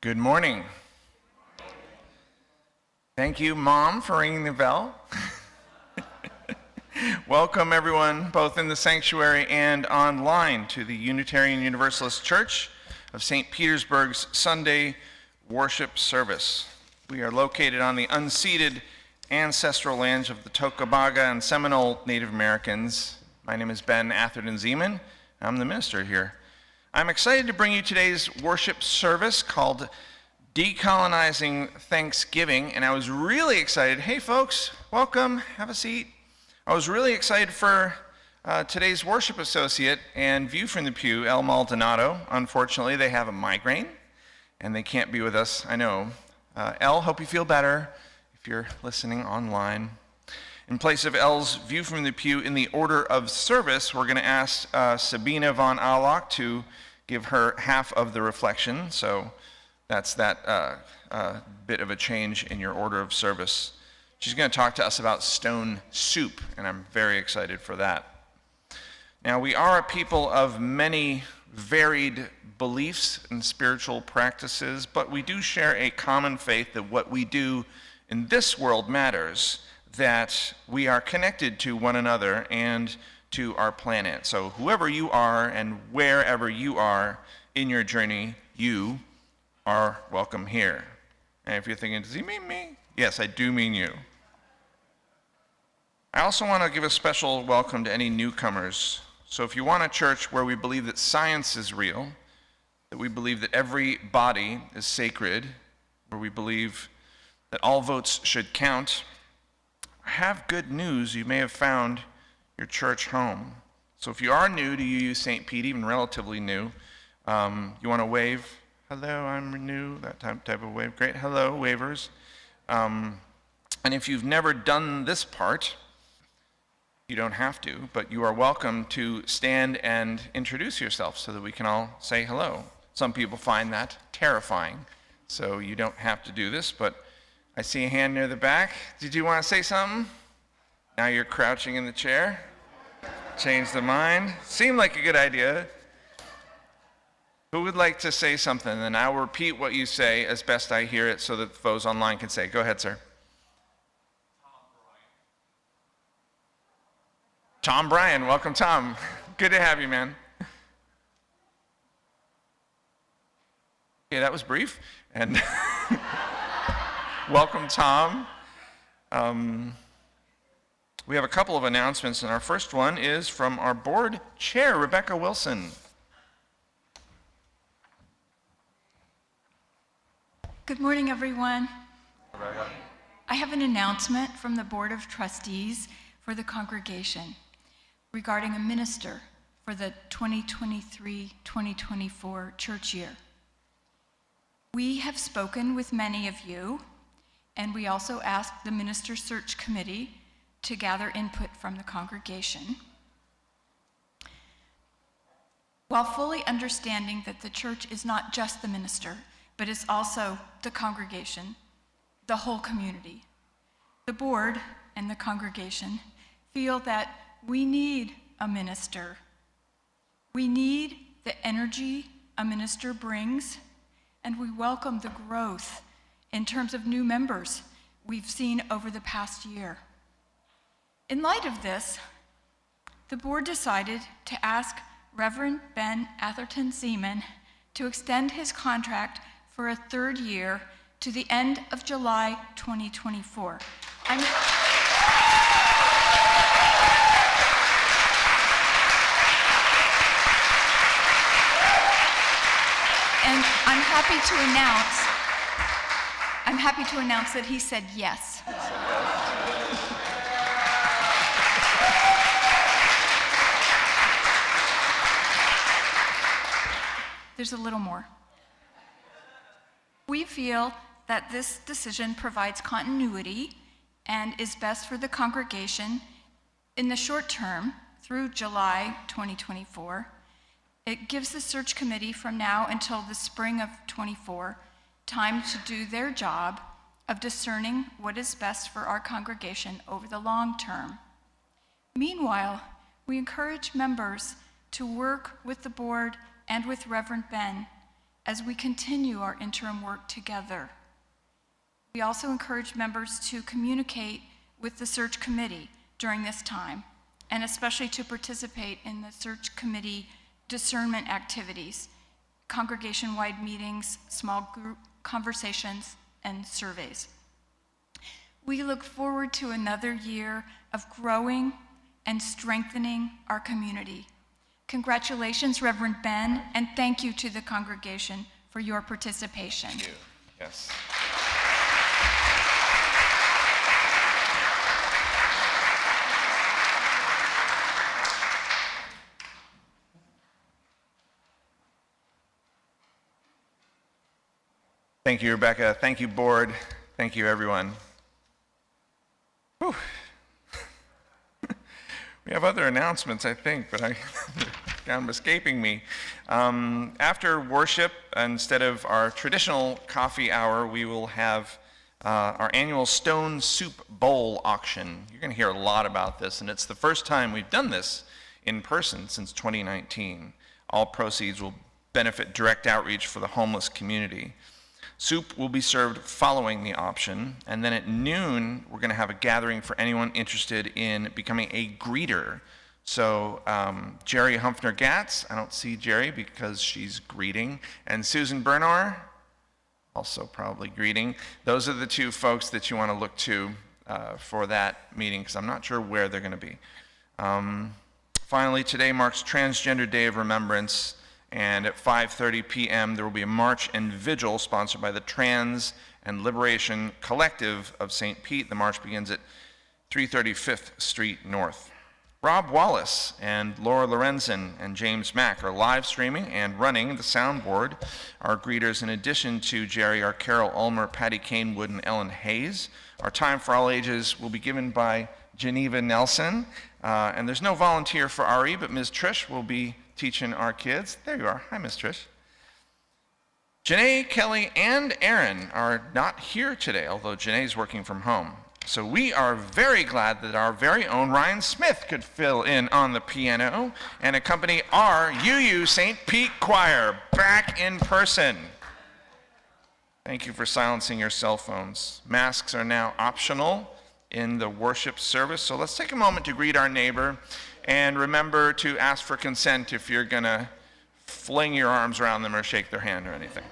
Good morning. Thank you, Mom, for ringing the bell. Welcome, everyone, both in the sanctuary and online, to the Unitarian Universalist Church of St. Petersburg's Sunday worship service. We are located on the unceded ancestral lands of the Tocobaga and Seminole Native Americans. My name is Ben Atherton-Zeman. I'm the minister here. I'm excited to bring you today's worship service called Decolonizing Thanksgiving, and I was really excited. Hey folks, welcome, have a seat. I was really excited for today's worship associate and view from the pew, El Maldonado. Unfortunately, they have a migraine, and they can't be with us, I know. El, hope you feel better if you're listening online. In place of El's view from the pew, in the order of service, we're going to ask Sabina von Alloch to give her half of the reflection. So that's that bit of a change in your order of service. She's going to talk to us about stone soup, and I'm very excited for that. Now, we are a people of many varied beliefs and spiritual practices, but we do share a common faith that what we do in this world matters, that we are connected to one another and to our planet. So whoever you are and wherever you are in your journey, you are welcome here. And if you're thinking, does he mean me? Yes, I do mean you. I also want to give a special welcome to any newcomers. So if you want a church where we believe that science is real, that we believe that every body is sacred, where we believe that all votes should count, I have good news. You may have found your church home. So if you are new to UU St. Pete, even relatively new, you want to wave, hello, I'm new, that type of wave. Great, hello, wavers. And if you've never done this part, you don't have to, but you are welcome to stand and introduce yourself so that we can all say hello. Some people find that terrifying, so you don't have to do this, but I see a hand near the back. Did you want to say something? Now you're crouching in the chair. Change the mind. Seemed like a good idea. Who would like to say something? And I'll repeat what you say as best I hear it so that those online can say. Go ahead, sir. Tom Bryan. Welcome, Tom. Good to have you, man. Okay, that was brief. And welcome, Tom. We have a couple of announcements, and our first one is from our board chair, Rebecca Wilson. Good morning, everyone. I have an announcement from the Board of Trustees for the congregation regarding a minister for the 2023-2024 church year. We have spoken with many of you, and we also asked the Minister Search Committee to gather input from the congregation. While fully understanding that the church is not just the minister, but is also the congregation, the whole community, the board and the congregation feel that we need a minister. We need the energy a minister brings, and we welcome the growth in terms of new members we've seen over the past year. In light of this, the board decided to ask Reverend Ben Atherton-Zeman to extend his contract for a third year to the end of July 2024. I'm happy to announce that he said yes. There's a little more. We feel that this decision provides continuity and is best for the congregation in the short term through July 2024. It gives the search committee from now until the spring of 24 time to do their job of discerning what is best for our congregation over the long term. Meanwhile, we encourage members to work with the board and with Reverend Ben as we continue our interim work together. We also encourage members to communicate with the search committee during this time, and especially to participate in the search committee discernment activities, congregation-wide meetings, small group conversations, and surveys. We look forward to another year of growing and strengthening our community. Congratulations, Reverend Ben, and thank you to the congregation for your participation. Thank you. Yes. Thank you, Rebecca. Thank you, board. Thank you, everyone. Whew. We have other announcements, I think, but I'm escaping me. After worship, instead of our traditional coffee hour, we will have our annual Stone Soup Bowl auction. You're going to hear a lot about this, and it's the first time we've done this in person since 2019. All proceeds will benefit direct outreach for the homeless community. Soup will be served following the auction, and then at noon, we're going to have a gathering for anyone interested in becoming a greeter. So Jerry Humphrey-Gatz, I don't see Jerry because she's greeting, and Susan Bernauer, also probably greeting. Those are the two folks that you want to look to for that meeting, because I'm not sure where they're going to be. Finally, today marks Transgender Day of Remembrance, and at 5:30 p.m. there will be a march and vigil sponsored by the Trans and Liberation Collective of St. Pete. The march begins at 330 5th Street North. Rob Wallace and Laura Lorenzen and James Mack are live streaming and running the soundboard. Our greeters, in addition to Jerry, are Carol Ulmer, Patty Canewood, and Ellen Hayes. Our time for all ages will be given by Geneva Nelson. And there's no volunteer for RE, but Ms. Trish will be teaching our kids. There you are. Hi, Ms. Trish. Janae, Kelly, and Aaron are not here today, although Janae's working from home. So we are very glad that our very own Ryan Smith could fill in on the piano and accompany our UU St. Pete Choir back in person. Thank you for silencing your cell phones. Masks are now optional in the worship service, so let's take a moment to greet our neighbor. And remember to ask for consent if you're going to fling your arms around them or shake their hand or anything.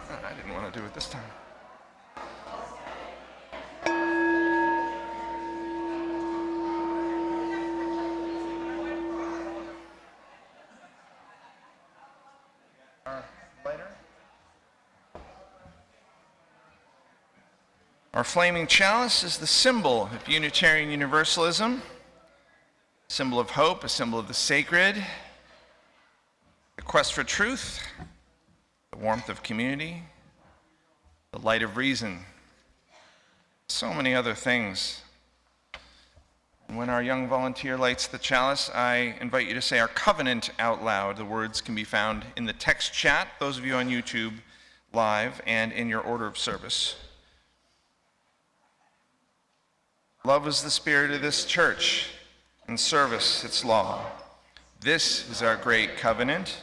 I didn't want to do it this time. Our flaming chalice is the symbol of Unitarian Universalism, a symbol of hope, a symbol of the sacred, the quest for truth, the warmth of community, the light of reason, so many other things. And when our young volunteer lights the chalice, I invite you to say our covenant out loud. The words can be found in the text chat, those of you on YouTube live, and in your order of service. Love is the spirit of this church, and service its law. This is our great covenant,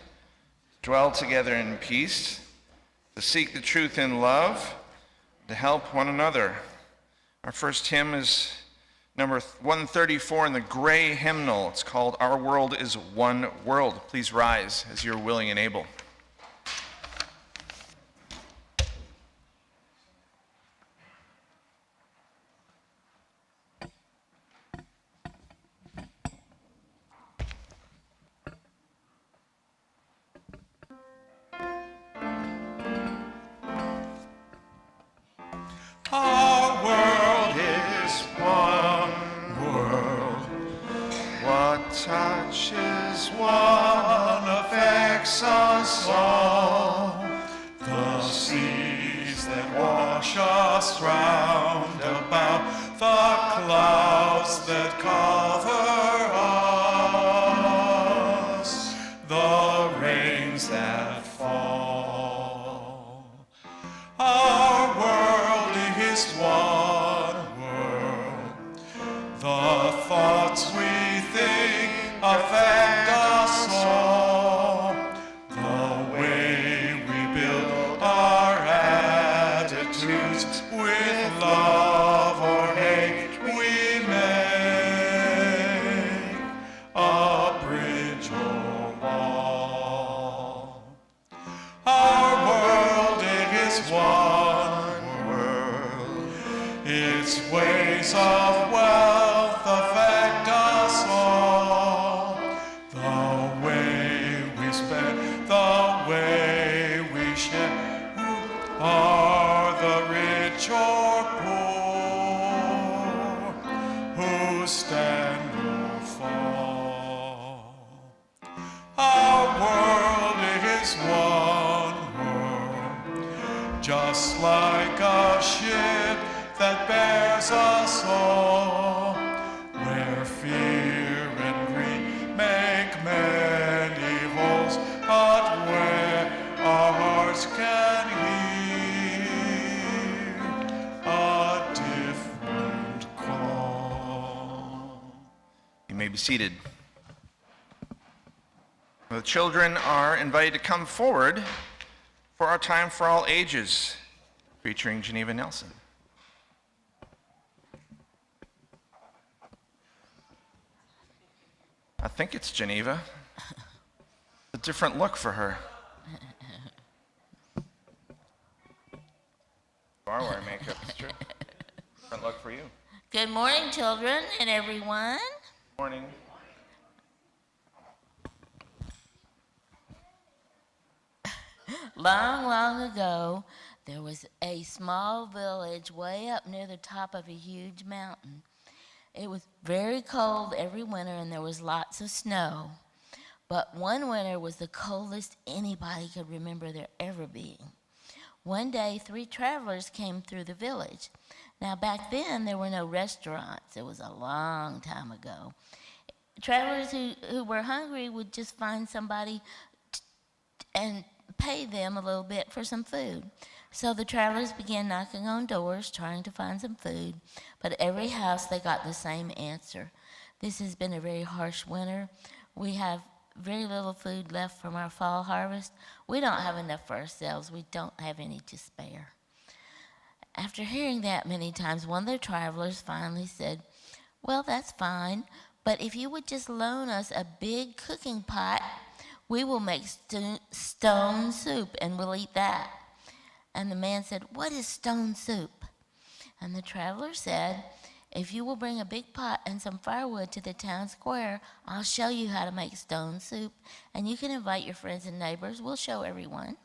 dwell together in peace, to seek the truth in love, to help one another. Our first hymn is number 134 in the gray hymnal. It's called Our World is One World. Please rise as you're willing and able. Our world is one world. What touches one affects us all. The seas that wash us round about, the clouds that cover us, the rains that fall. Our world is one world. The thoughts we think affect us all. The way we build our attitudes with love or hate we make a bridge or wall. Our world is one world. Its ways of wealth affect us all. The way we spend, the way we share, are the rich or poor, who stand or fall. Our world is one world, just like a ship that bears us all, where fear and greed make many holes, but where our hearts can hear a different call. You may be seated. The children are invited to come forward for our Time for All Ages, featuring Geneva Nelson. I think it's Geneva. A different look for her. You are wearing makeup, it's true. Different look for you. Good morning, children and everyone. Morning. Long, long ago, there was a small village way up near the top of a huge mountain. It was very cold every winter and there was lots of snow. But one winter was the coldest anybody could remember there ever being. One day, 3 travelers came through the village. Now, back then, there were no restaurants. It was a long time ago. Travelers who were hungry would just find somebody and pay them a little bit for some food. So the travelers began knocking on doors, trying to find some food. But at every house, they got the same answer. This has been a very harsh winter. We have very little food left from our fall harvest. We don't have enough for ourselves. We don't have any to spare. After hearing that many times, one of the travelers finally said, "Well, that's fine, but if you would just loan us a big cooking pot, we will make stone soup and we'll eat that." And the man said, "What is stone soup?" And the traveler said, "If you will bring a big pot and some firewood to the town square, I'll show you how to make stone soup, and you can invite your friends and neighbors. We'll show everyone."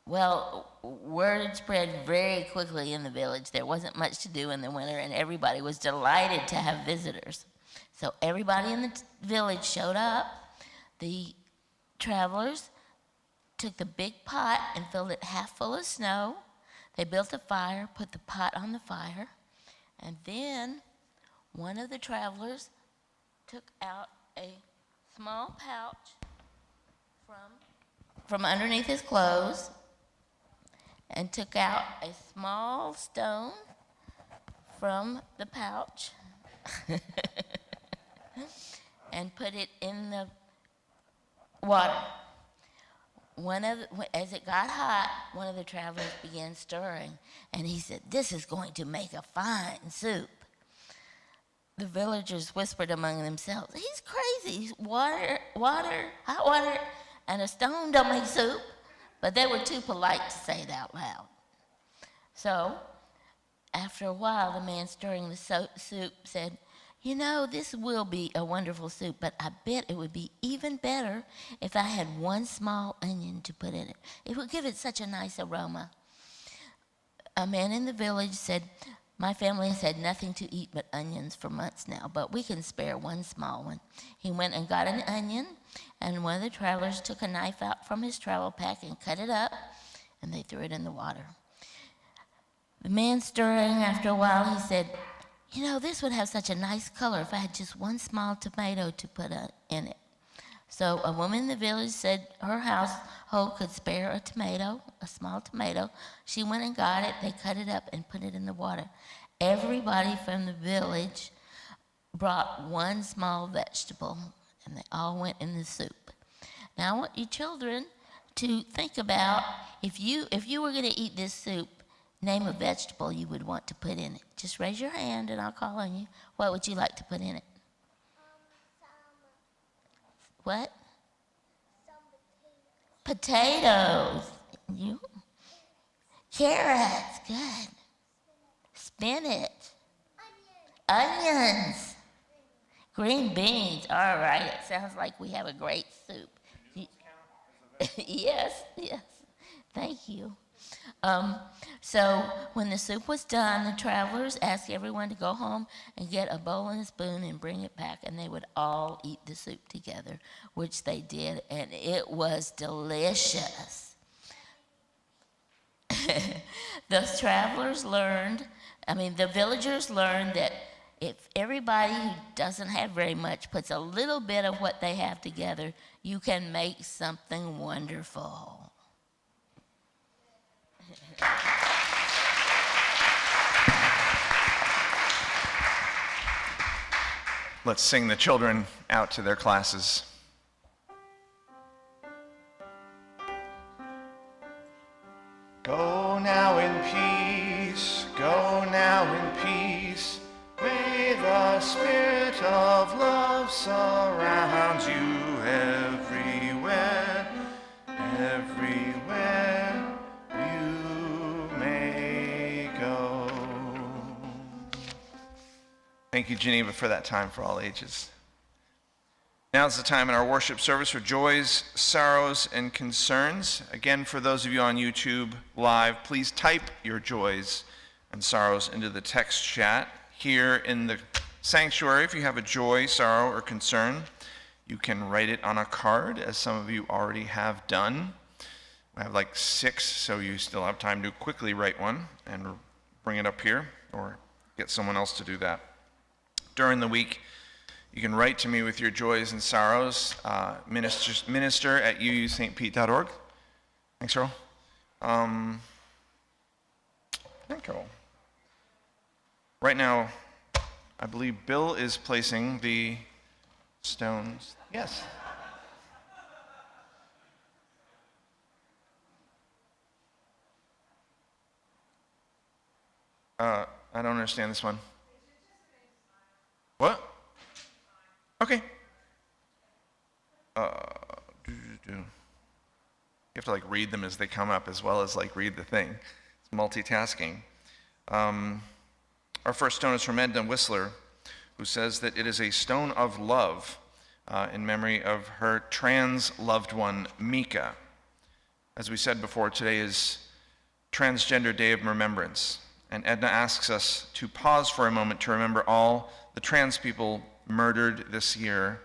Well, word spread very quickly in the village. There wasn't much to do in the winter, and everybody was delighted to have visitors. So everybody in the village showed up. The travelers took the big pot and filled it half full of snow. They built a fire, put the pot on the fire, and then one of the travelers took out a small pouch from underneath his clothes and took out a small stone from the pouch and put it in the water. as it got hot, one of the travelers began stirring, and he said, "This is going to make a fine soup." The villagers whispered among themselves, "He's crazy. Water, hot water, and a stone don't make soup." But they were too polite to say it out loud. So, after a while, the man stirring the soup said, "You know, this will be a wonderful soup, but I bet it would be even better if I had one small onion to put in it. It would give it such a nice aroma." A man in the village said, "My family has had nothing to eat but onions for months now, but we can spare one small one." He went and got an onion, and one of the travelers took a knife out from his travel pack and cut it up, and they threw it in the water. The man stirring, after a while, he said, "You know, this would have such a nice color if I had just one small tomato to put in it." So a woman in the village said her household could spare a tomato, a small tomato. She went and got it. They cut it up and put it in the water. Everybody from the village brought one small vegetable, and they all went in the soup. Now I want you children to think about, if you were going to eat this soup, name a vegetable you would want to put in it. Just raise your hand and I'll call on you. What would you like to put in it? What? Potatoes. You? Carrots. Good. Spinach. Onions. Green beans. All right. It sounds like we have a great soup. Yes. Thank you. So when the soup was done, the travelers asked everyone to go home and get a bowl and a spoon and bring it back, and they would all eat the soup together, which they did, and it was delicious. The villagers learned that if everybody who doesn't have very much puts a little bit of what they have together, you can make something wonderful. Let's sing the children out to their classes. Go now in peace, go now in peace. May the spirit of love surround you everywhere, everywhere you may go. Thank you, Geneva, for that time for all ages. Now is the time in our worship service for joys, sorrows, and concerns. Again, for those of you on YouTube Live, please type your joys and sorrows into the text chat. Here in the sanctuary, if you have a joy, sorrow, or concern, you can write it on a card, as some of you already have done. I have like 6, so you still have time to quickly write one and bring it up here, or get someone else to do that. During the week, you can write to me with your joys and sorrows, minister at uustpete.org. Thanks, Earl. Thank you. Right now, I believe Bill is placing the stones. Yes. I don't understand this one. What? Okay. You have to read them as they come up, as well as read the thing. It's multitasking. Our first stone is from Edna Whistler, who says that it is a stone of love in memory of her trans loved one, Mika. As we said before, today is Transgender Day of Remembrance, and Edna asks us to pause for a moment to remember all the trans people murdered this year,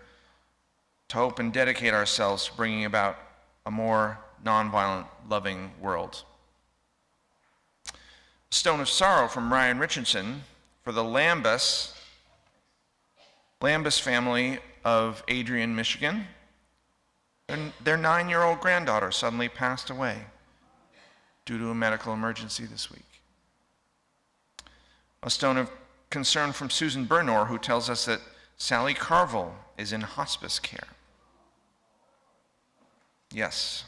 to hope and dedicate ourselves to bringing about a more nonviolent, loving world. Stone of Sorrow from Ryan Richardson for the Lambus family of Adrian, Michigan. Their 9-year-old granddaughter suddenly passed away due to a medical emergency this week. A stone of concern from Susan Bernor, who tells us that Sally Carville is in hospice care. Yes,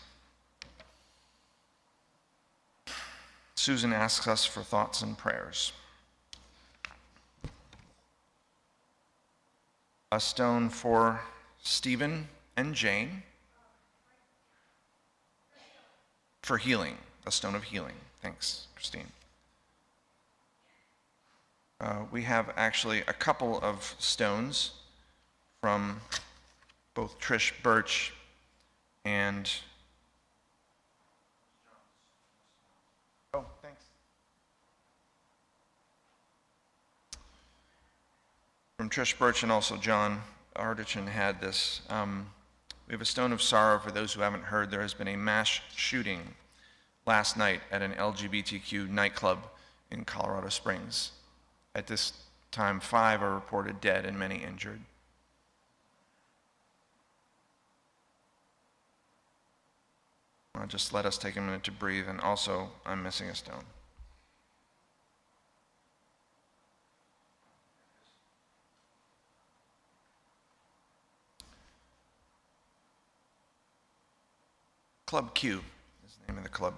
Susan asks us for thoughts and prayers. A stone for Stephen and Jane for healing, a stone of healing. Thanks, Christine. We have actually a couple of stones from both Trish Birch and from Trish Birch and also John Ardichen had this. We have a stone of sorrow for those who haven't heard. There has been a mass shooting last night at an LGBTQ nightclub in Colorado Springs. At this time, 5 are reported dead and many injured. Just let us take a minute to breathe, and also, I'm missing a stone. Club Q is the name of the club.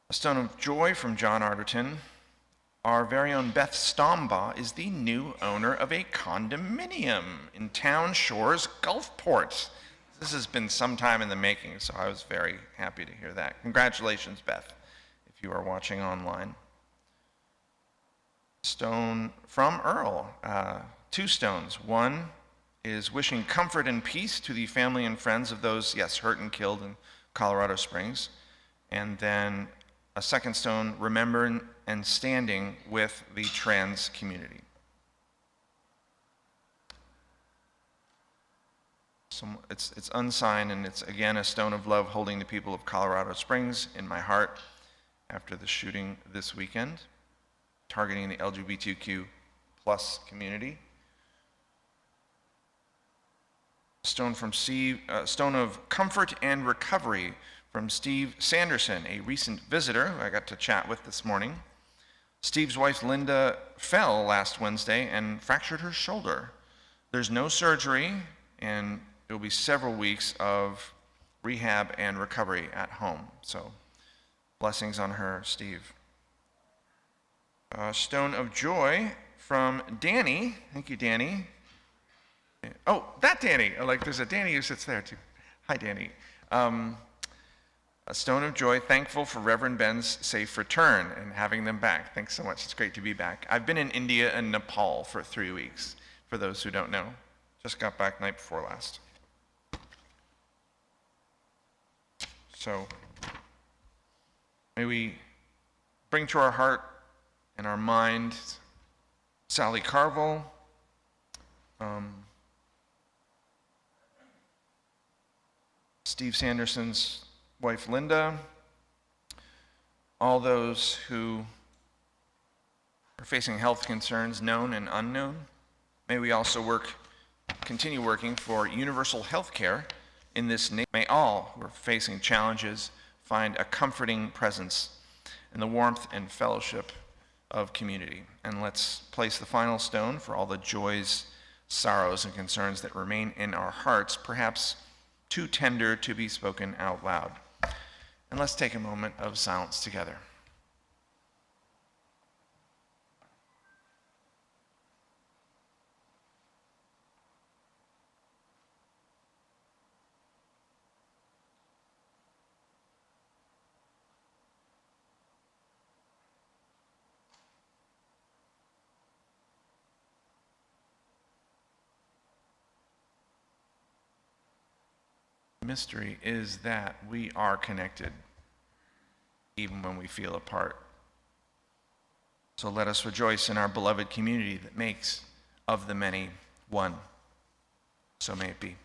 A stone of joy from John Arterton. Our very own Beth Stombaugh is the new owner of a condominium in Town Shores Gulfport. This has been some time in the making, so I was very happy to hear that. Congratulations, Beth, if you are watching online. Stone from Earl. 2 stones. One is wishing comfort and peace to the family and friends of those, yes, hurt and killed in Colorado Springs. And then a second stone, remembering and standing with the trans community. It's unsigned, and it's again a stone of love holding the people of Colorado Springs in my heart after the shooting this weekend, targeting the LGBTQ plus community. Stone from Steve, stone of comfort and recovery from Steve Sanderson, a recent visitor who I got to chat with this morning. Steve's wife Linda fell last Wednesday and fractured her shoulder. There's no surgery, and it will be several weeks of rehab and recovery at home. So blessings on her, Steve. Stone of joy from Danny. Thank you, Danny. Oh, that Danny. Like, there's a Danny who sits there too. Hi, Danny. A stone of joy, thankful for Reverend Ben's safe return and having them back. Thanks so much. It's great to be back. I've been in India and Nepal for 3 weeks, for those who don't know. Just got back night before last. So may we bring to our heart and our mind Sally Carville, Steve Sanderson's wife Linda, all those who are facing health concerns, known and unknown. May we also continue working for universal health care in this nation. May all who are facing challenges find a comforting presence in the warmth and fellowship of community. And let's place the final stone for all the joys, sorrows, and concerns that remain in our hearts, perhaps too tender to be spoken out loud. And let's take a moment of silence together. Mystery is that we are connected, even when we feel apart. So let us rejoice in our beloved community that makes of the many one. So may it be.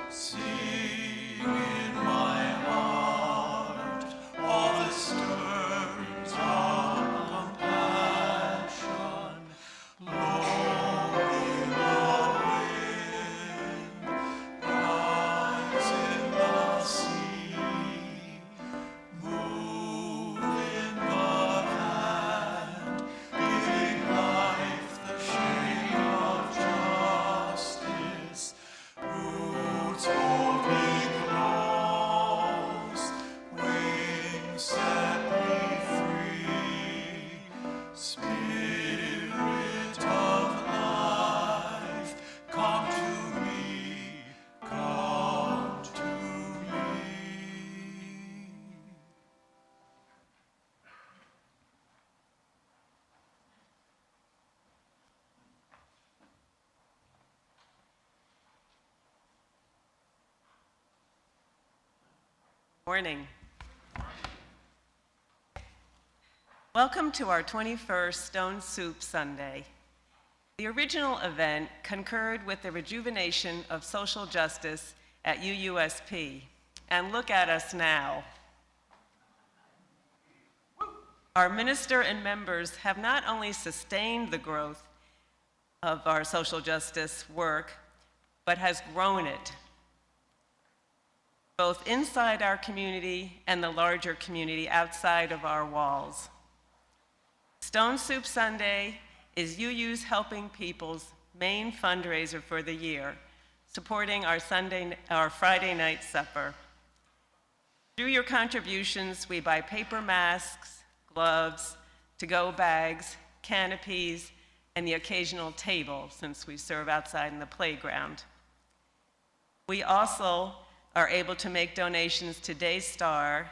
See Morning. Welcome to our 21st Stone Soup Sunday. The original event concurred with the rejuvenation of social justice at UUSP. And look at us now. Our minister and members have not only sustained the growth of our social justice work, but has grown it, both inside our community and the larger community outside of our walls. Stone Soup Sunday is UU's Helping People's main fundraiser for the year, supporting our Friday night supper. Through your contributions, we buy paper masks, gloves, to-go bags, canopies, and the occasional table, since we serve outside in the playground. We also are able to make donations to Daystar,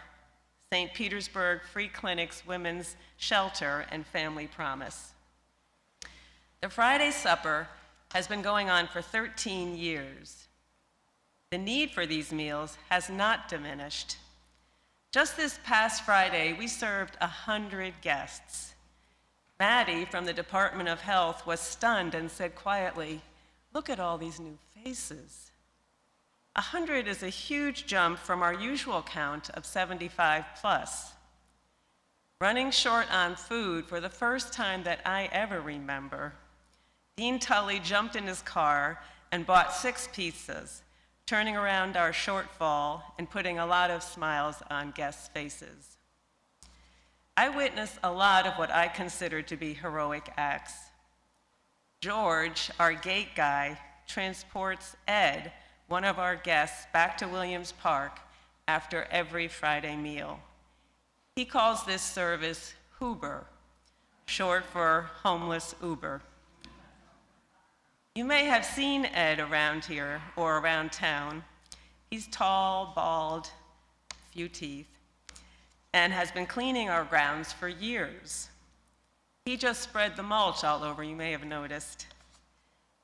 St. Petersburg Free Clinic's Women's Shelter, and Family Promise. The Friday supper has been going on for 13 years. The need for these meals has not diminished. Just this past Friday, we served 100 guests. Maddie from the Department of Health was stunned and said quietly, "Look at all these new faces." 100 is a huge jump from our usual count of 75 plus. Running short on food for the first time that I ever remember, Dean Tully jumped in his car and bought 6 pizzas, turning around our shortfall and putting a lot of smiles on guests' faces. I witnessed a lot of what I consider to be heroic acts. George, our gate guy, transports Ed, one of our guests, back to Williams Park after every Friday meal. He calls this service Hoober, short for homeless Uber. You may have seen Ed around here or around town. He's tall, bald, few teeth, and has been cleaning our grounds for years. He just spread the mulch all over, you may have noticed.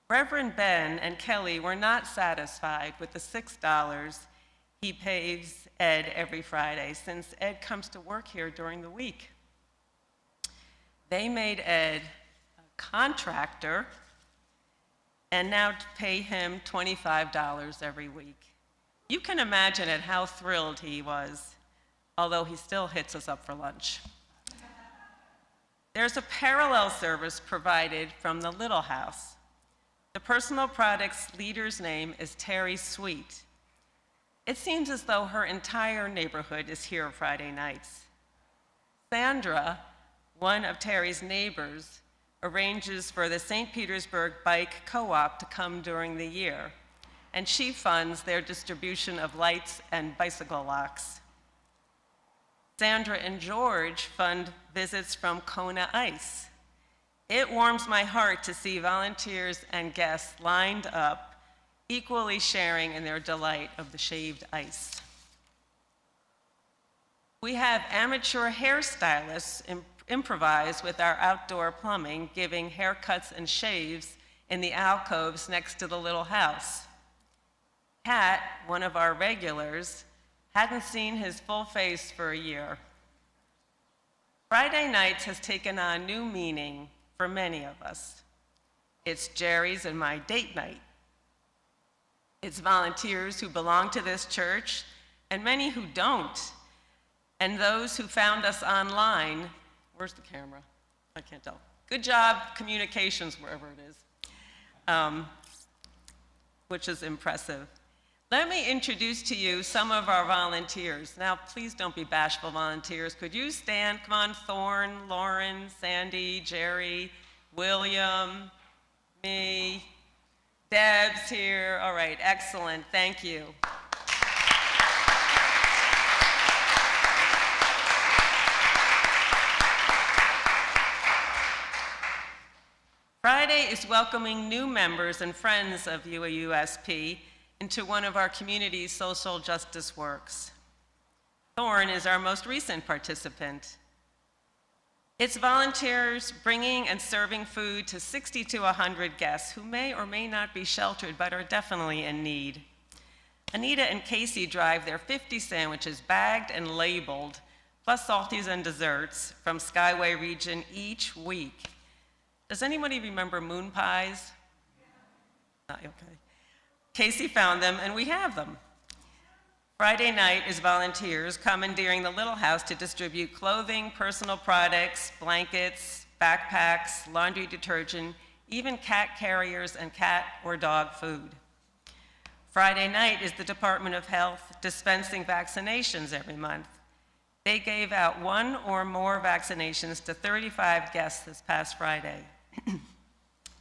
Reverend Ben and Kelly were not satisfied with the $6 he pays Ed every Friday, since Ed comes to work here during the week. They made Ed a contractor and now pay him $25 every week. You can imagine how thrilled he was, although he still hits us up for lunch. There's a parallel service provided from the Little House. The personal products leader's name is Terry Sweet. It seems as though her entire neighborhood is here Friday nights. Sandra, one of Terry's neighbors, arranges for the St. Petersburg Bike Co-op to come during the year, and she funds their distribution of lights and bicycle locks. Sandra and George fund visits from Kona Ice. It warms my heart to see volunteers and guests lined up, equally sharing in their delight of the shaved ice. We have amateur hairstylists improvise with our outdoor plumbing, giving haircuts and shaves in the alcoves next to the Little House. Pat, one of our regulars, hadn't seen his full face for a year. Friday nights has taken on new meaning for many of us. It's Jerry's and my date night. It's volunteers who belong to this church and many who don't, and those who found us online. Where's the camera? I can't tell. Good job, communications, wherever it is, which is impressive. Let me introduce to you some of our volunteers. Now, please don't be bashful, volunteers. Could you stand? Come on, Thorne, Lauren, Sandy, Jerry, William, me, Deb's here. All right, excellent, thank you. Friday is welcoming new members and friends of UAUSP into one of our community's social justice works. Thorne is our most recent participant. It's volunteers bringing and serving food to 60 to 100 guests who may or may not be sheltered but are definitely in need. Anita and Casey drive their 50 sandwiches bagged and labeled, plus salties and desserts, from Skyway region each week. Does anybody remember moon pies? Okay. Casey found them, and we have them. Friday night is volunteers commandeering the Little House to distribute clothing, personal products, blankets, backpacks, laundry detergent, even cat carriers and cat or dog food. Friday night is the Department of Health dispensing vaccinations every month. They gave out 1 or more vaccinations to 35 guests this past Friday.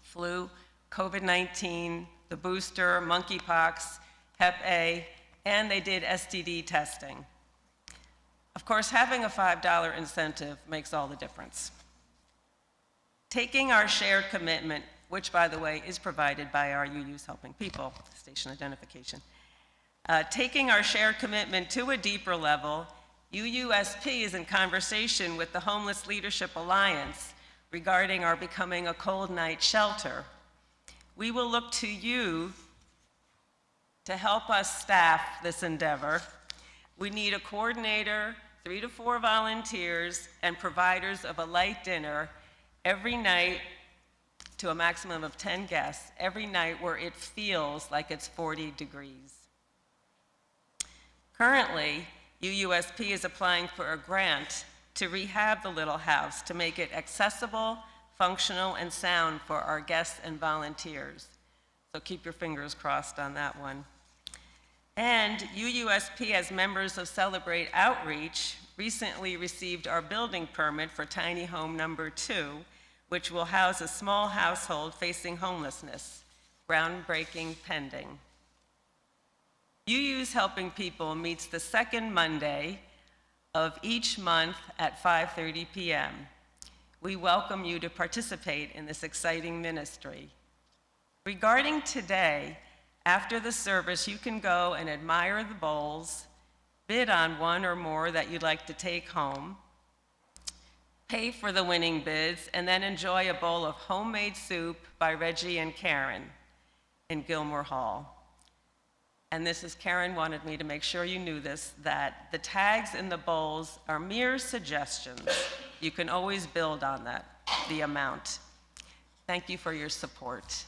Flu, COVID-19, the booster, monkeypox, Hep A, and they did STD testing. Of course, having a $5 incentive makes all the difference. Taking our shared commitment, which, by the way, is provided by our UU's Helping People station identification. Taking our shared commitment to a deeper level, UUSP is in conversation with the Homeless Leadership Alliance regarding our becoming a cold night shelter. We will look to you to help us staff this endeavor. We need a coordinator, 3 to 4 volunteers, and providers of a light dinner every night to a maximum of 10 guests, every night where it feels like it's 40 degrees. Currently, UUSP is applying for a grant to rehab the Little House to make it accessible, functional, and sound for our guests and volunteers. So keep your fingers crossed on that one. And UUSP, as members of Celebrate Outreach, recently received our building permit for Tiny Home Number 2, which will house a small household facing homelessness. Groundbreaking pending. UU's Helping People meets the second Monday of each month at 5:30 p.m. We welcome you to participate in this exciting ministry. Regarding today, after the service, you can go and admire the bowls, bid on one or more that you'd like to take home, pay for the winning bids, and then enjoy a bowl of homemade soup by Reggie and Karen in Gilmore Hall. And this is, Karen wanted me to make sure you knew this, that the tags in the bowls are mere suggestions. You can always build on that, the amount. Thank you for your support.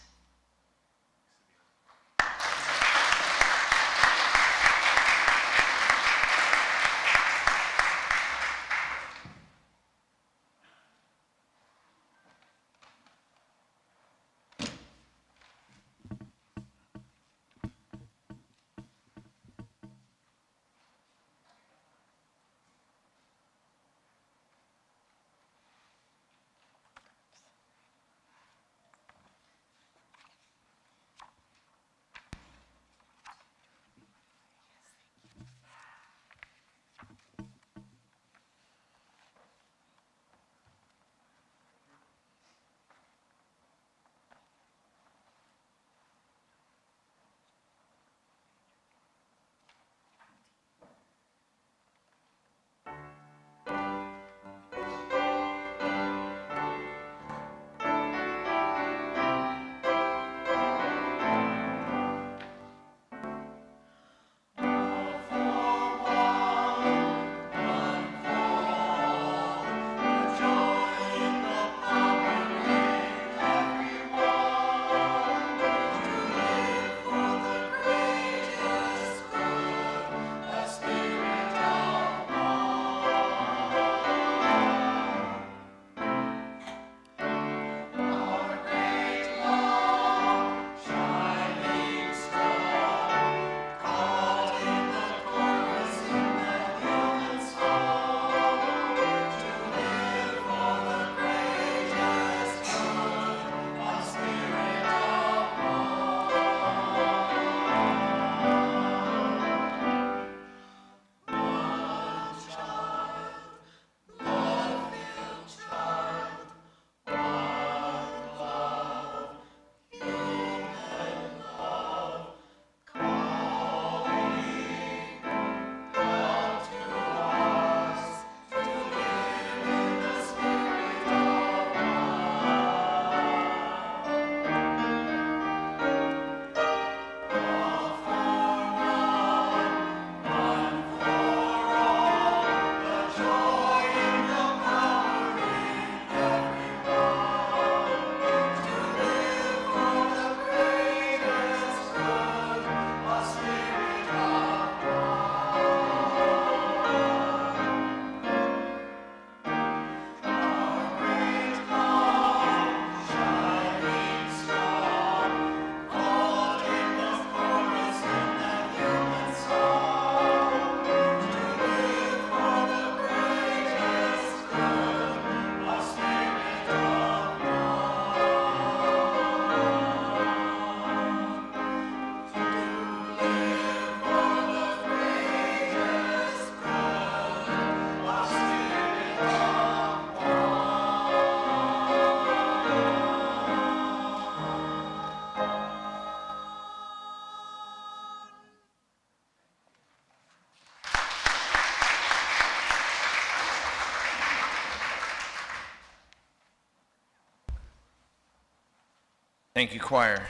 Thank you, choir.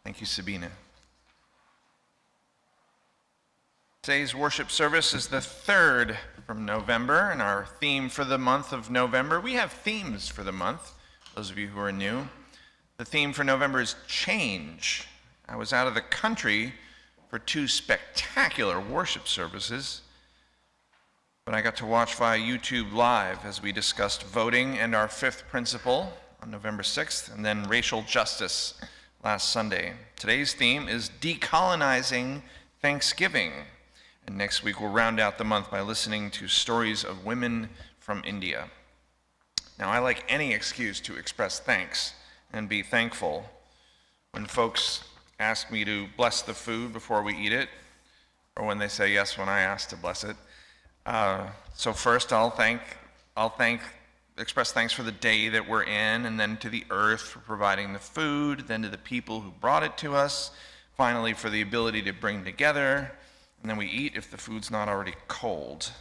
Thank you, Sabina. Today's worship service is the third from November, and our theme for the month of November, we have themes for the month, those of you who are new. The theme for November is change. I was out of the country for 2 spectacular worship services, but I got to watch via YouTube Live as we discussed voting and our 5th principle on November 6th, and then racial justice last Sunday. Today's theme is Decolonizing Thanksgiving. And next week we'll round out the month by listening to stories of women from India. Now, I like any excuse to express thanks and be thankful. When folks ask me to bless the food before we eat it, or when they say yes when I ask to bless it. So first I'll express thanks for the day that we're in, and then to the earth for providing the food, then to the people who brought it to us, finally for the ability to bring together, and then we eat if the food's not already cold.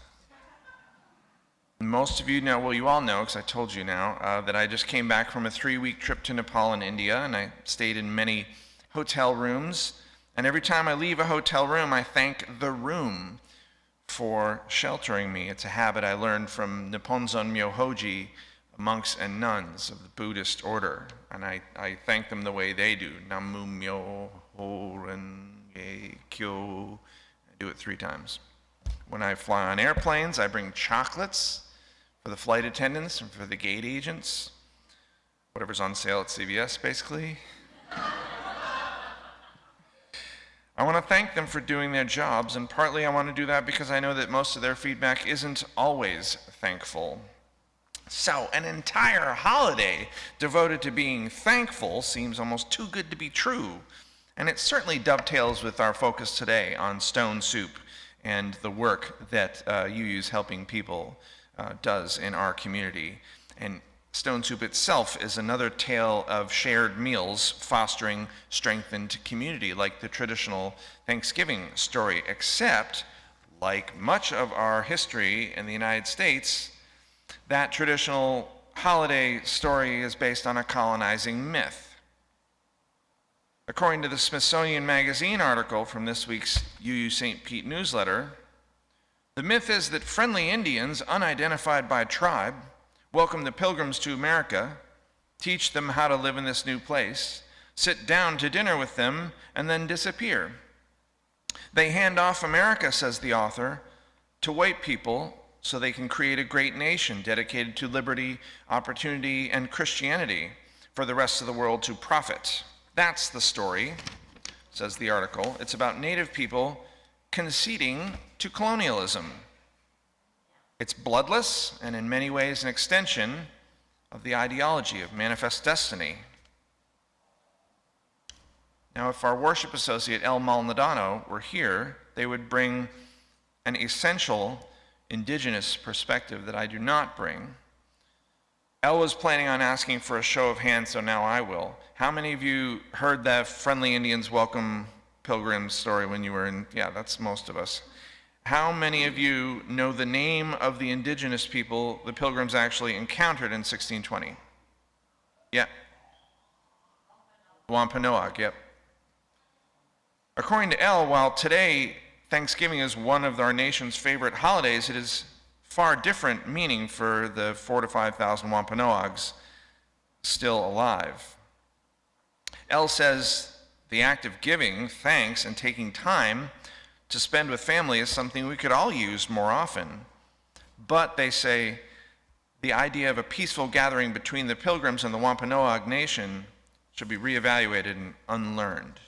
Most of you know, well, you all know, because I told you now, that I just came back from a 3-week trip to Nepal and India, and I stayed in many hotel rooms. And every time I leave a hotel room, I thank the room for sheltering me. It's a habit I learned from Nipponzon Myohoji, monks and nuns of the Buddhist order. And I thank them the way they do. Namu Myoho Renge Kyo. I do it 3 times. When I fly on airplanes, I bring chocolates for the flight attendants and for the gate agents. Whatever's on sale at CVS, basically. I want to thank them for doing their jobs, and partly I want to do that because I know that most of their feedback isn't always thankful. So, an entire holiday devoted to being thankful seems almost too good to be true. And it certainly dovetails with our focus today on Stone Soup and the work that UU's Helping People does in our community. And Stone Soup itself is another tale of shared meals fostering strengthened community, like the traditional Thanksgiving story, except, like much of our history in the United States, that traditional holiday story is based on a colonizing myth. According to the Smithsonian Magazine article from this week's UU St. Pete newsletter, the myth is that friendly Indians, unidentified by tribe, welcome the pilgrims to America, teach them how to live in this new place, sit down to dinner with them, and then disappear. They hand off America, says the author, to white people so they can create a great nation dedicated to liberty, opportunity, and Christianity for the rest of the world to profit. That's the story, says the article. It's about Native people conceding to colonialism. It's bloodless and in many ways an extension of the ideology of manifest destiny. Now, if our worship associate, El Maldonado, were here, they would bring an essential indigenous perspective that I do not bring. El was planning on asking for a show of hands, so now I will. How many of you heard that friendly Indians welcome pilgrims story when you were in? Yeah, that's most of us. How many of you know the name of the indigenous people the pilgrims actually encountered in 1620? Yeah. Wampanoag, yep. According to El, while today Thanksgiving is one of our nation's favorite holidays, it is far different meaning for the 4,000 to 5,000 Wampanoags still alive. El says the act of giving thanks and taking time to spend with family is something we could all use more often. But they say the idea of a peaceful gathering between the pilgrims and the Wampanoag nation should be reevaluated and unlearned.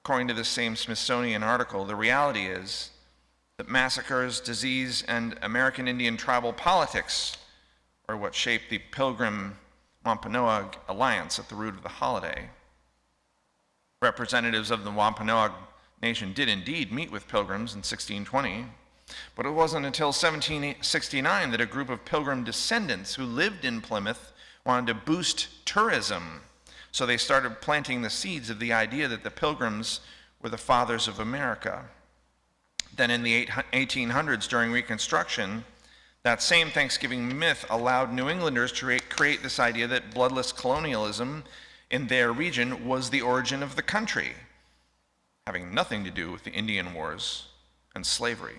According to the same Smithsonian article, the reality is that massacres, disease, and American Indian tribal politics are what shaped the Pilgrim-Wampanoag alliance at the root of the holiday. Representatives of the Wampanoag nation did indeed meet with pilgrims in 1620, but it wasn't until 1769 that a group of pilgrim descendants who lived in Plymouth wanted to boost tourism. So they started planting the seeds of the idea that the pilgrims were the fathers of America. Then in the 1800s, during Reconstruction, that same Thanksgiving myth allowed New Englanders to create this idea that bloodless colonialism in their region was the origin of the country, having nothing to do with the Indian Wars and slavery.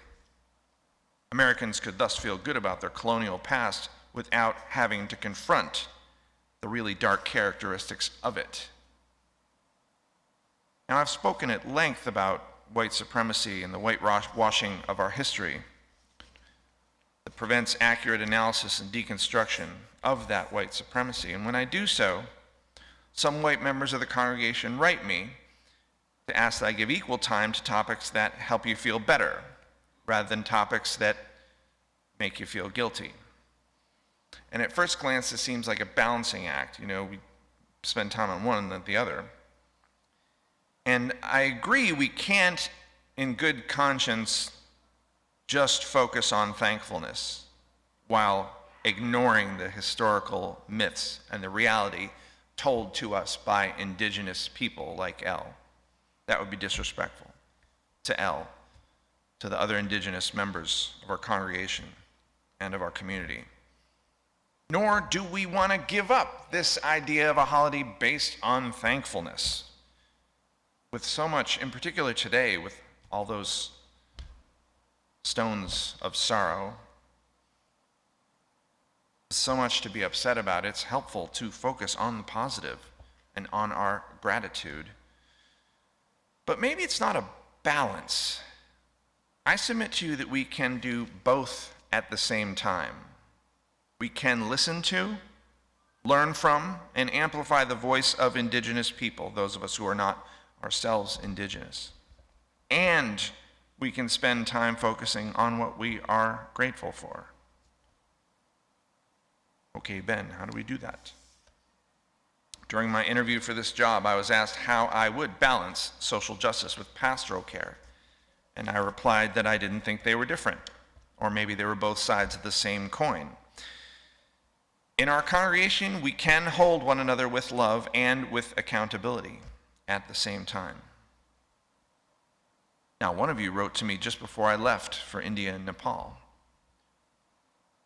Americans could thus feel good about their colonial past without having to confront the really dark characteristics of it. Now, I've spoken at length about white supremacy and the whitewashing of our history that prevents accurate analysis and deconstruction of that white supremacy. And when I do so, some white members of the congregation write me to ask that I give equal time to topics that help you feel better, rather than topics that make you feel guilty. And at first glance, this seems like a balancing act. We spend time on one and then the other. And I agree we can't, in good conscience, just focus on thankfulness while ignoring the historical myths and the reality told to us by indigenous people like Elle. That would be disrespectful to Elle, to the other indigenous members of our congregation and of our community. Nor do we want to give up this idea of a holiday based on thankfulness. With so much, in particular today, with all those stones of sorrow, so much to be upset about, it's helpful to focus on the positive and on our gratitude. But maybe it's not a balance. I submit to you that we can do both at the same time. We can listen to, learn from, and amplify the voice of indigenous people, those of us who are not ourselves indigenous. And we can spend time focusing on what we are grateful for. Okay, Ben, how do we do that? During my interview for this job, I was asked how I would balance social justice with pastoral care, and I replied that I didn't think they were different, or maybe they were both sides of the same coin. In our congregation, we can hold one another with love and with accountability at the same time. Now, one of you wrote to me just before I left for India and Nepal.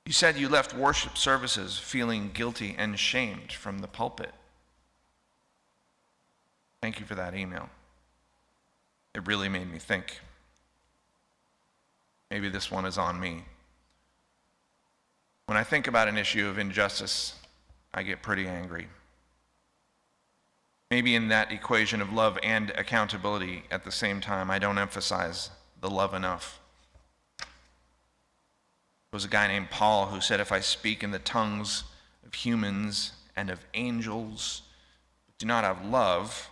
You said you left worship services feeling guilty and shamed from the pulpit. Thank you for that email. It really made me think. Maybe this one is on me. When I think about an issue of injustice, I get pretty angry. Maybe in that equation of love and accountability at the same time, I don't emphasize the love enough. There was a guy named Paul who said, if I speak in the tongues of humans and of angels, but do not have love,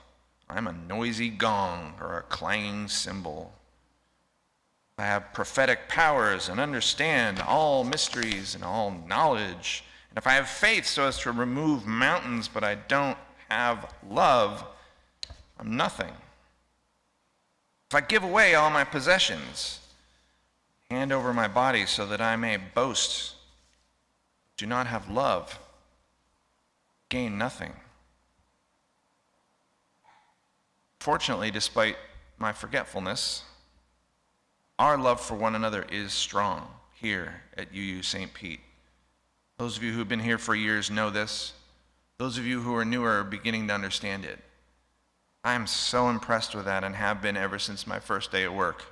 I'm a noisy gong or a clanging cymbal. If I have prophetic powers and understand all mysteries and all knowledge, and if I have faith so as to remove mountains, but I don't have love, I'm nothing. If I give away all my possessions, hand over my body so that I may boast, do not have love, gain nothing. Fortunately, despite my forgetfulness, our love for one another is strong here at UU St. Pete. Those of you who have been here for years know this. Those of you who are newer are beginning to understand it. I am so impressed with that and have been ever since my first day at work.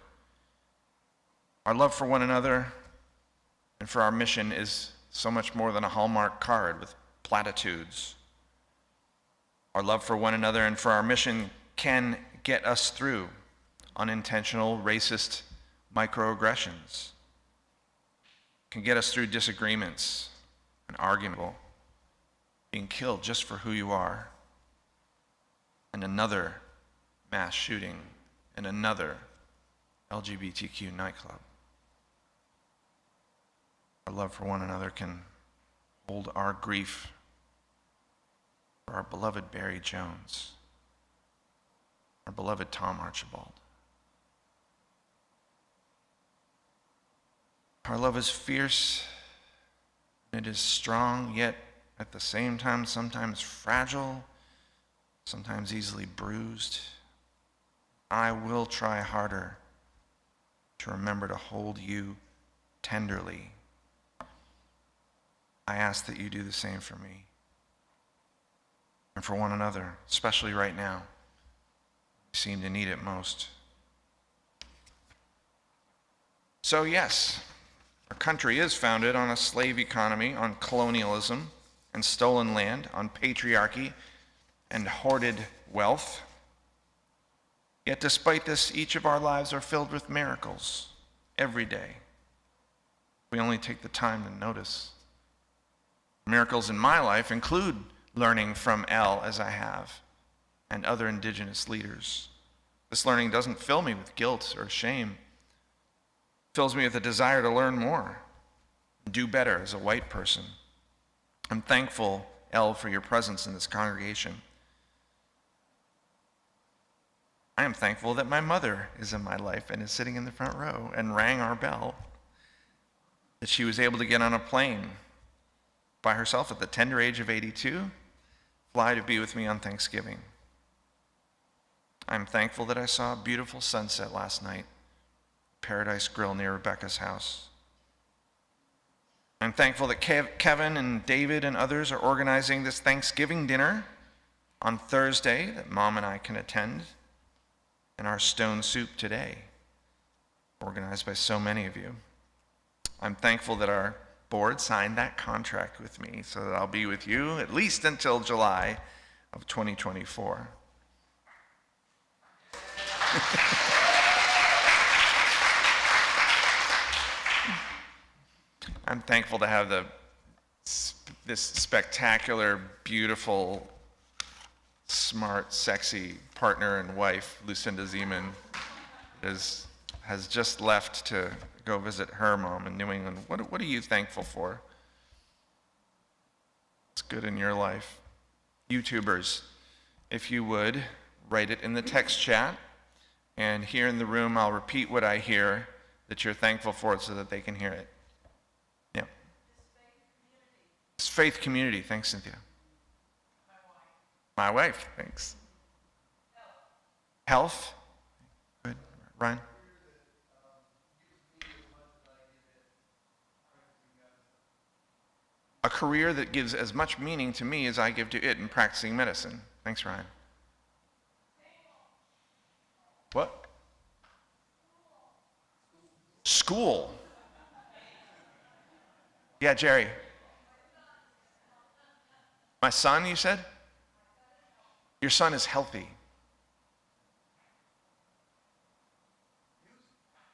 Our love for one another and for our mission is so much more than a Hallmark card with platitudes. Our love for one another and for our mission can get us through unintentional racist microaggressions, can get us through disagreements and arguments, being killed just for who you are, and another mass shooting in another LGBTQ nightclub. Our love for one another can hold our grief for our beloved Barry Jones, our beloved Tom Archibald. Our love is fierce, and it is strong, yet at the same time sometimes fragile, sometimes easily bruised. I will try harder to remember to hold you tenderly. I ask that you do the same for me. and for one another, especially right now. We seem to need it most. So yes, our country is founded on a slave economy, on colonialism and stolen land, on patriarchy and hoarded wealth. Yet despite this, each of our lives are filled with miracles every day. We only take the time to notice. Miracles in my life include learning from Elle as I have, and other indigenous leaders. This learning doesn't fill me with guilt or shame. It fills me with a desire to learn more, and do better as a white person. I'm thankful, Elle, for your presence in this congregation. I am thankful that my mother is in my life and is sitting in the front row and rang our bell, that she was able to get on a plane by herself at the tender age of 82, fly to be with me on Thanksgiving. I'm thankful that I saw a beautiful sunset last night, Paradise Grill near Rebecca's house. I'm thankful that Kevin and David and others are organizing this Thanksgiving dinner on Thursday that Mom and I can attend, and our stone soup today, organized by so many of you. I'm thankful that our board signed that contract with me so that I'll be with you at least until July of 2024. I'm thankful to have this spectacular, beautiful, smart, sexy partner and wife, Atherton-Zeman, has just left to go visit her mom in New England. What are you thankful for? It's good in your life. YouTubers, if you would, write it in the text chat, and here in the room I'll repeat what I hear that you're thankful for so that they can hear it. Yeah. It's faith community. Thanks, Cynthia. My wife, thanks. Health. Good. Ryan? A career that gives as much meaning to me as I give to it in practicing medicine. Thanks, Ryan. What? School. Yeah, Jerry. My son, you said? Your son is healthy.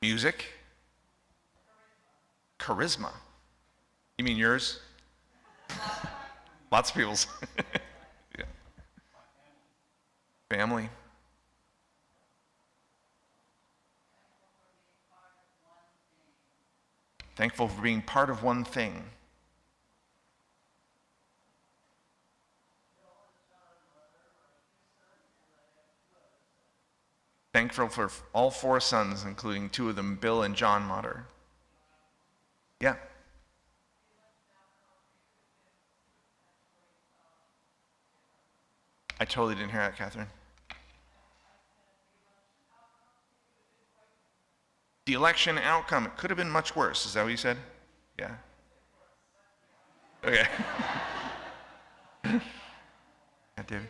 Music. Charisma. You mean yours? Lots of people's. Yeah. Family. Thankful for being part of one thing. Thankful for all 4 sons, including 2 of them, Bill and John Motter. Yeah. I totally didn't hear that, Catherine. The election outcome, it could have been much worse. Is that what you said? Yeah. Okay. Yeah, David.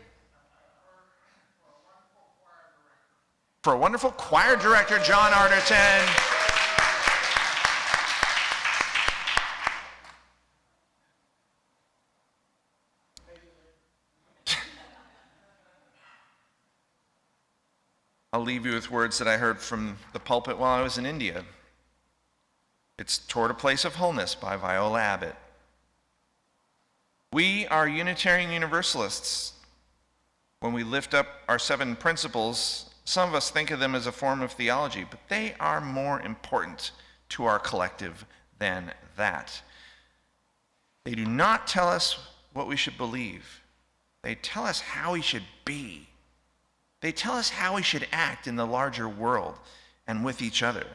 For a wonderful choir director, John Atherton. I'll leave you with words that I heard from the pulpit while I was in India. It's Toward a Place of Wholeness by Viola Abbott. We are Unitarian Universalists. When we lift up our 7 principles, some of us think of them as a form of theology, but they are more important to our collective than that. They do not tell us what we should believe. They tell us how we should be. They tell us how we should act in the larger world and with each other.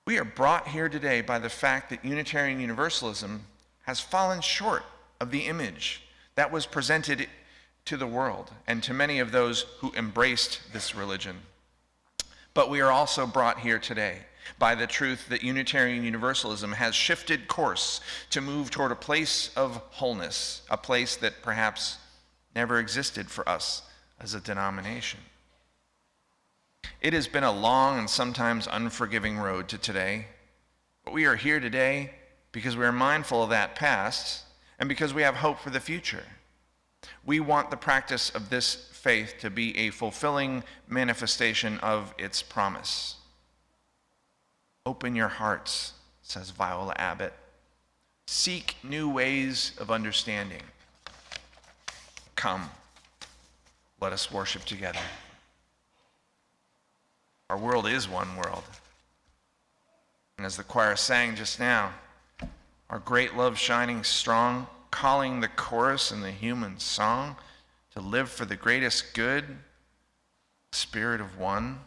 We are brought here today by the fact that Unitarian Universalism has fallen short of the image that was presented to the world and to many of those who embraced this religion. But we are also brought here today by the truth that Unitarian Universalism has shifted course to move toward a place of wholeness, a place that perhaps never existed for us as a denomination. It has been a long and sometimes unforgiving road to today, but we are here today because we are mindful of that past and because we have hope for the future. We want the practice of this faith to be a fulfilling manifestation of its promise. Open your hearts, says Viola Abbott. Seek new ways of understanding. Come, let us worship together. Our world is one world. And as the choir sang just now, our great love shining strong, calling the chorus and the human song to live for the greatest good, spirit of one.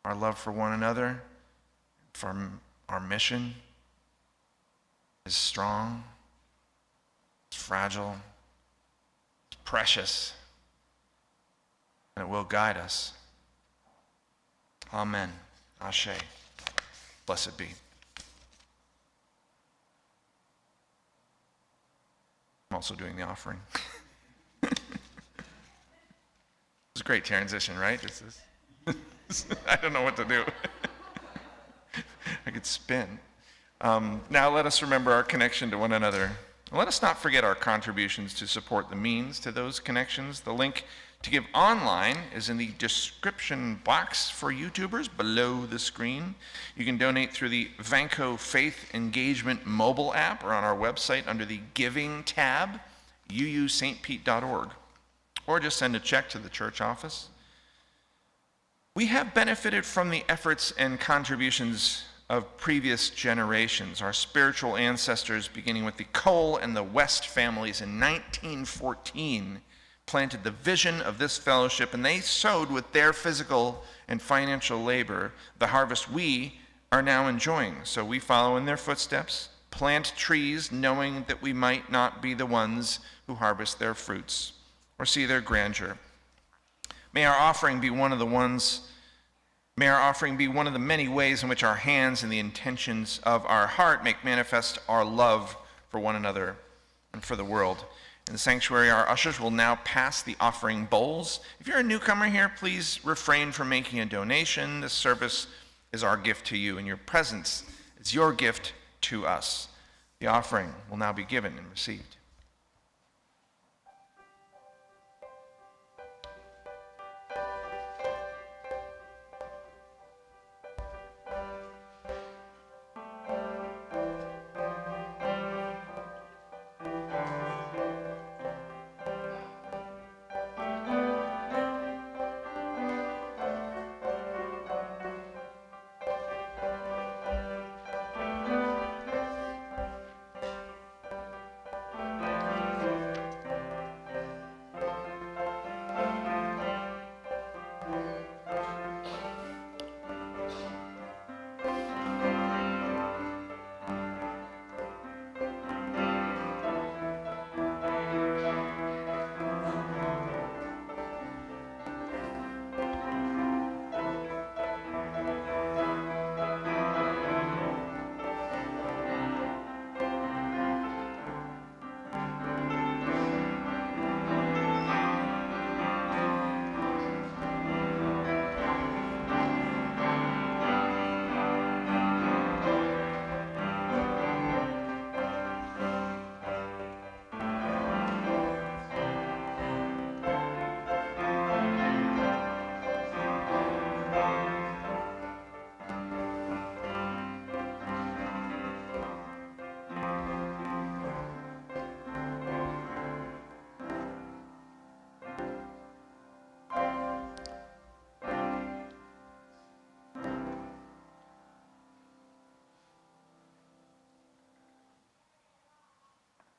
Our love for one another, for our mission is strong, it's fragile, it's precious, and it will guide us. Amen. Ashe. Blessed be. I'm also doing the offering. It's a great transition, right? This is. I don't know what to do. I could spin. Now let us remember our connection to one another. Let us not forget our contributions to support the means to those connections. The link to give online is in the description box for YouTubers below the screen. You can donate through the Vanco Faith Engagement mobile app or on our website under the Giving tab, uustpete.org, or just send a check to the church office. We have benefited from the efforts and contributions of previous generations. Our spiritual ancestors, beginning with the Cole and the West families in 1914, planted the vision of this fellowship, and they sowed with their physical and financial labor the harvest we are now enjoying. So we follow in their footsteps, plant trees, knowing that we might not be the ones who harvest their fruits or see their grandeur. May our offering be one of the many ways in which our hands and the intentions of our heart make manifest our love for one another and for the world. In the sanctuary, our ushers will now pass the offering bowls. If you're a newcomer here, please refrain from making a donation. This service is our gift to you, and your presence is your gift to us. The offering will now be given and received.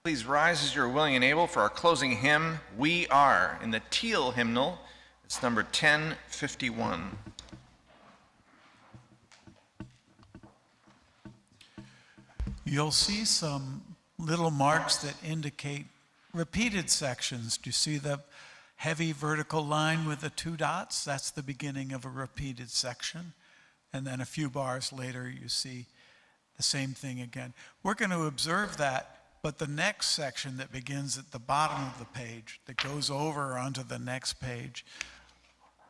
Please rise as you're willing and able for our closing hymn, We Are, in the teal hymnal. It's number 1051. You'll see some little marks that indicate repeated sections. Do you see the heavy vertical line with the 2 dots. That's the beginning of a repeated section. And then a few bars later, you see the same thing again. We're going to observe that, but the next section that begins at the bottom of the page, that goes over onto the next page,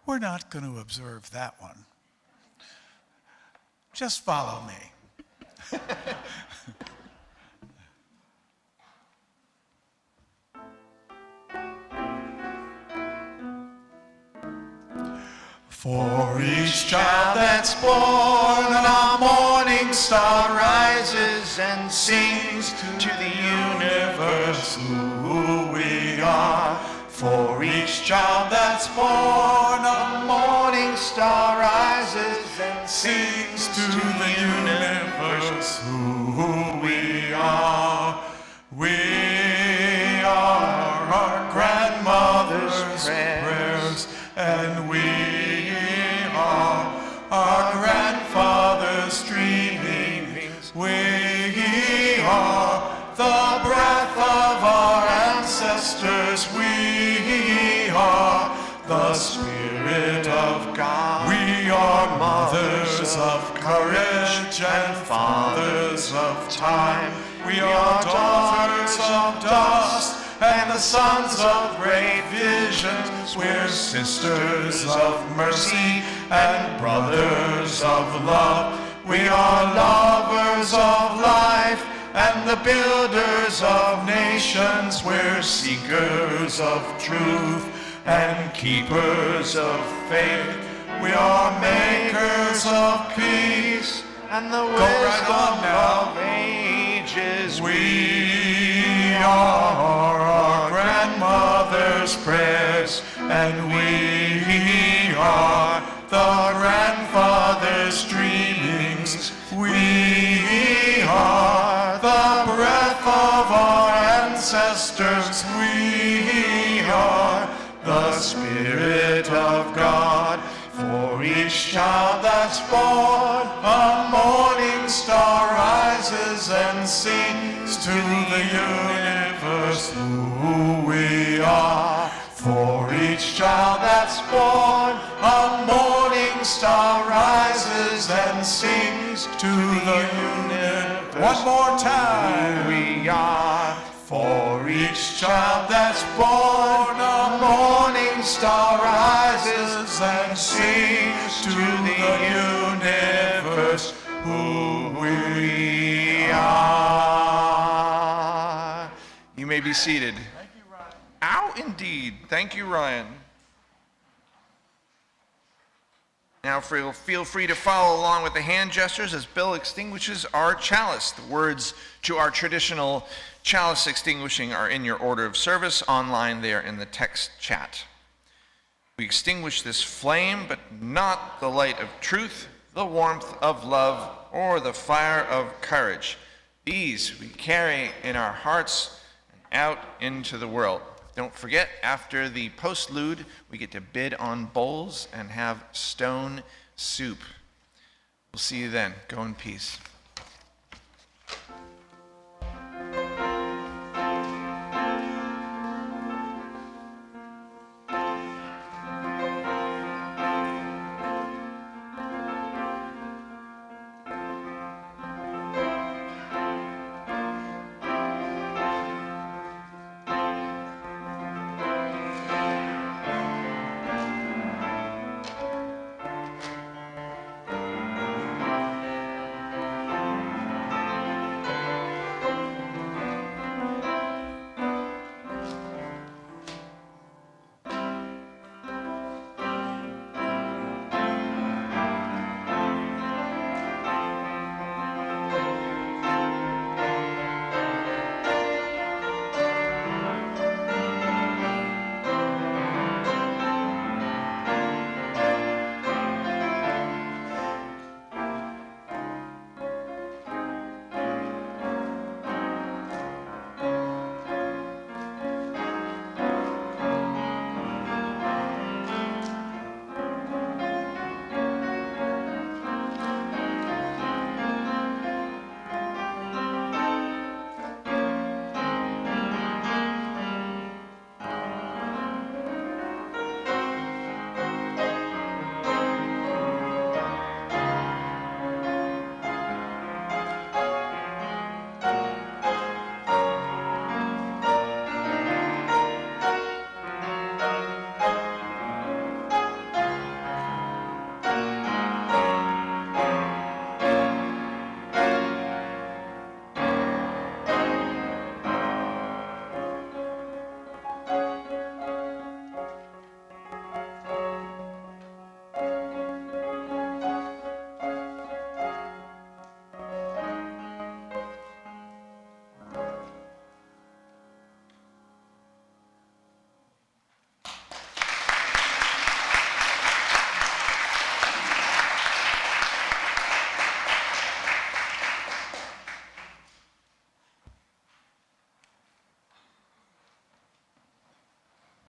we're not going to observe that one. Just follow me. For each child that's born, a morning star rises and sings to the universe who we are. For each child that's born, a morning star rises and sings to the universe who we are. We are our grandmother's prayers, and we are our grandfather's dreamings. We are the breath of our ancestors. We are the Spirit of God. We are mothers of courage and fathers of time. We are daughters of dust and the sons of great visions. We're sisters of mercy and brothers of love. We are lovers of life and the builders of nations. We're seekers of truth and keepers of faith. We are makers of peace and the wisdom of ages. We are our grandmother's prayers, and we are the grandfather's dreamings. We are the breath of our ancestors. We are the Spirit of God. For each child that's born, a morning star rises and sings to the universe who we are. For each child that's born, a morning star rises and sings to the universe. One more time. Who we are. For each child that's born, a morning star rises and sings to the universe who we are. You may be seated. Thank you, Ryan. Ow, indeed. Thank you, Ryan. Now feel free to follow along with the hand gestures as Bill extinguishes our chalice. The words to our traditional chalice extinguishing are in your order of service. Online, they are in the text chat. We extinguish this flame, but not the light of truth, the warmth of love, or the fire of courage. These we carry in our hearts and out into the world. Don't forget, after the postlude, we get to bid on bowls and have stone soup. We'll see you then. Go in peace.